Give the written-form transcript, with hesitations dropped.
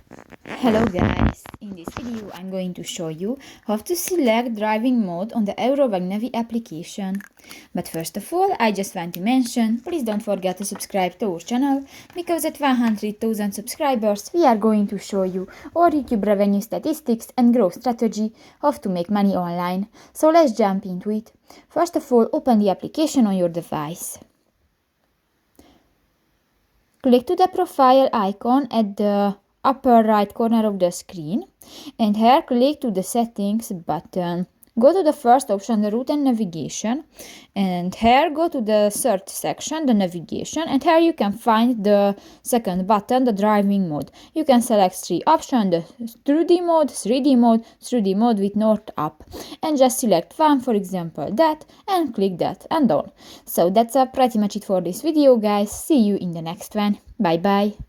Hello guys, in this video I'm going to show you how to select driving mode on the Eurowag Navi application. But first of all, I just want to mention, please don't forget to subscribe to our channel, because at 100,000 subscribers we are going to show you our YouTube revenue statistics and growth strategy, how to make money online. So let's jump into it. First of all, open the application on your device. Click to the profile icon at the upper right corner of the screen, and here click to the settings button. Go to the first option, the route and navigation, and here go to the search section, the navigation, and here you can find the second button, the driving mode. You can select three options, the 2D mode, 3D mode, 3D mode with north up, and just select one, for example that, and click that and done. So that's pretty much it for this video guys. See you in the next one. Bye bye.